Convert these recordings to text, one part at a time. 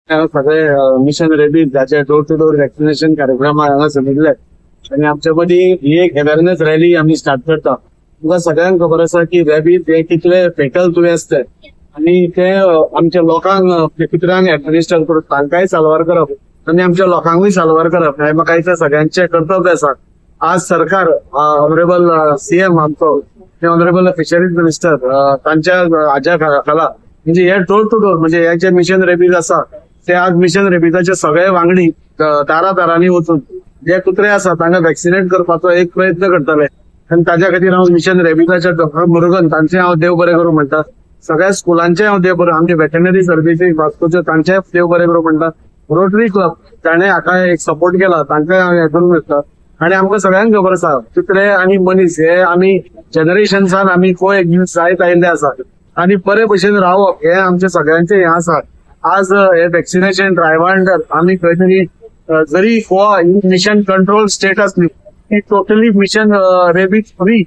सगळे mission rabies ज्याचे door to door vaccination कार्यक्रम हांगा समिल्ले आणि आमच्या मदीं ही एक अवेअरनेस रॅली आम्ही स्टार्ट करता. तुमकां सगळ्यांक खबर आसा की रेबीज हे कितले फेटल दुयेंस ते आणि ते आमच्या लोकांक कुत्र्यांक ऍडमिनिस्टर करून तांकांय साल्वार करप आणि आमच्या लोकांकूय साल्वार करप हे म्हाका दिसता सगळ्यांचे कर्तव्य आसा. आज सरकार ऑनरेबल सीएम आमचो ऑनरेबल फिशरीज मिनिस्टर तांच्या हाच्या खाला म्हणजे हे डोर टू डोर म्हणजे हे जे मिशन रेबीज आसा ते आज मिशन रेबीजाचे सगळे वांगडी दारांनी वचून जे कुत्रे आसा तांकां वॅक्सिनेट करपाचो एक प्रयत्न करतले आणि ताच्या खातीर हांव मिशन रेबीजाच्या डॉक्टर मुरुगन तांचे हांव देव बरें करूं म्हणटा. सगळ्या स्कुलांचे हांव देव बरें आमचे वेटरनरी सर्विसीस वास्कोचे तांचे देव बरें करूं म्हणटा. रोटरी क्लब ताणें हाका एक सपोर्ट केला तांकां हांव हे करूंक शकता. आणि आमकां सगळ्यांक खबर आसा कुत्रे आनी मनीस हे आमी जनरेशन्सान आमी कोएक्झिस्ट जायत आयिल्ले आसा आणि बरे भशेन रावप हे आमचे सगळ्यांचे हे आसा. आज हे वॅक्सिनेशन ड्रायव्हा अंडर आमी खंय तरी जरी गोवा मिशन कंट्रोल स्टेट आसली ती टोटली मिशन रेबीज फ्री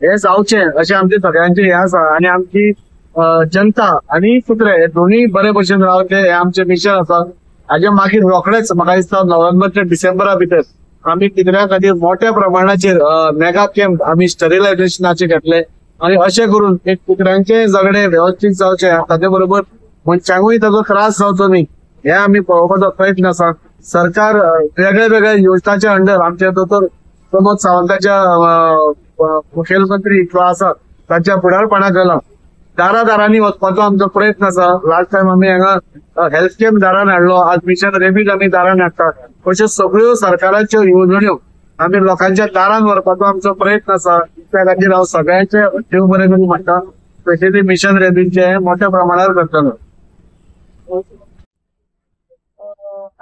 हे जावचे अशें आमचे सगळ्यांचे हे आसा. आणि आमची जनता आणि कुत्रे हे दोन्ही बरे भशेन रावचे हे आमचे मिशन आसा. हाजे मागीर रोखडेच म्हाका दिसता नोव्हेंबर ते डिसेंबरा भितर आम्ही कित्र्या खातीर मोठ्या प्रमाणाचेर मेगा कॅम्प आम्ही स्टरिलायझेशनाचे घेतले आणि अशें करून एक कुत्र्यांचे जगणे व्यवस्थित जावचे ताचे बरोबर मनशांकूय ताचो त्रास जावचो न्ही हे आमी पळोवपाचो प्रयत्न आसा. सरकार वेगळ्या वेगळ्या योजनांच्या अंडर आमचे दोतोर प्रमोद सावंताच्या मुखेलमंत्री जो आसा तांच्या फुडारपणा खाला दारांनी वचपाचो आमचो प्रयत्न आसा. लास्ट टायम आमी हांगा हेल्थ कॅम्प दारान हाडलो, आज मिशन रेबीज आमी दारान हाडटा. अश्यो सगळ्यो सरकाराच्यो येवजण्यो आमी लोकांच्या दारान व्हरपाचो आमचो प्रयत्न आसा. त्या खातीर हांव सगळ्यांचे देव बरें करूं म्हणटा. स्पेशली मिशन रेबीजचे मोठ्या प्रमाणावर करतलो.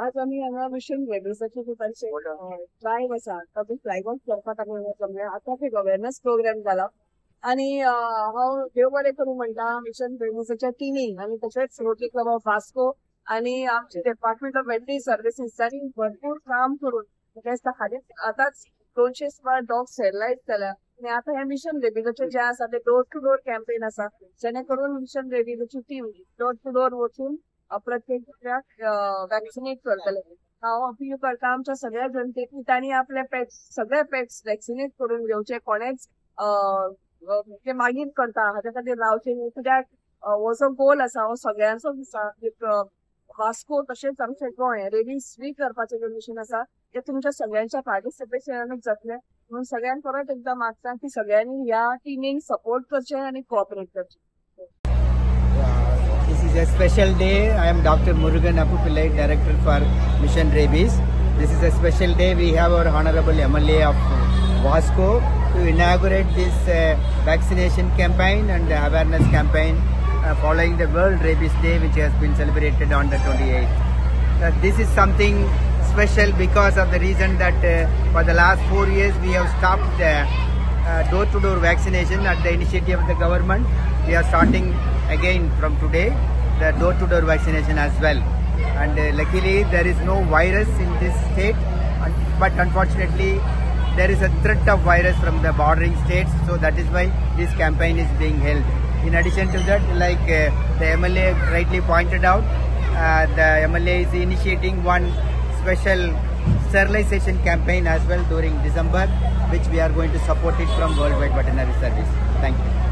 आज आम्ही हांगा मिशन रेबीजाचे खूपांचे ड्रायव्ह आसा तातूंत फ्लॅग ऑफ करपाक आतां एक अवेअरनेस प्रोग्राम जाला आणि हांव देव बरें करूं म्हणटा मिशन रेबीजाच्या टिमीक आणि तशेंच रोटरी क्लब ऑफ वास्को आणि आमचे डिपार्टमेंट ऑफ वेटरनरी सर्विसीस तांणी भरपूर काम करून म्हाका दिसता हालींच आतांच 200 सुमार डॉग स्टेरिलायज केल्या आणि आता हे मिशन रेबीजाचे जे आसा ते डोर टू डोर कॅम्पेन आसा जेणे करून मिशन रेबीजाची टीम डोर टू डोर वचून प्रत्येक कुत्र्याक वॅक्सिनेट करतले. हांव अपील करता आमच्या सगळ्या जनतेक की तांणी आपले पेट्स सगळे पेट्स वॅक्सिनेट करून घेवचे. कोणेच ते मागीर करता हाच्या खातीर रावचे न्ही कित्याक हो जो गोल आसा हो सगळ्यांचो आसा. वास्को तशेंच आमचें गोंय रेबीज फ्री करपाचें जें मिशन आसा तें तुमच्या सगळ्यांच्या पार्टिसिपेशनानूच जातलें म्हणून सगळ्यांक परत एकदां मागता की सगळ्यांनी ह्या टिमीक सपोर्ट करचें आनी कोऑपरेट करचें. This is a special day. I am Dr. Murugan Appupillai, Director for Mission Rabies. This is a special day. We have our Honorable MLA of Vasco to inaugurate this vaccination campaign and awareness campaign following the World Rabies Day, which has been celebrated on the 28th. This is something special because of the reason that for the last 4 years we have stopped the door-to-door vaccination at the initiative of the government. We are starting again from today the door-to-door vaccination as well, and luckily there is no virus in this state, but unfortunately there is a threat of virus from the bordering states, so that is why this campaign is being held. In addition to that, like the MLA rightly pointed out, the MLA is initiating one special sterilization campaign as well during December, which we are going to support it from Worldwide Veterinary Service. Thank you.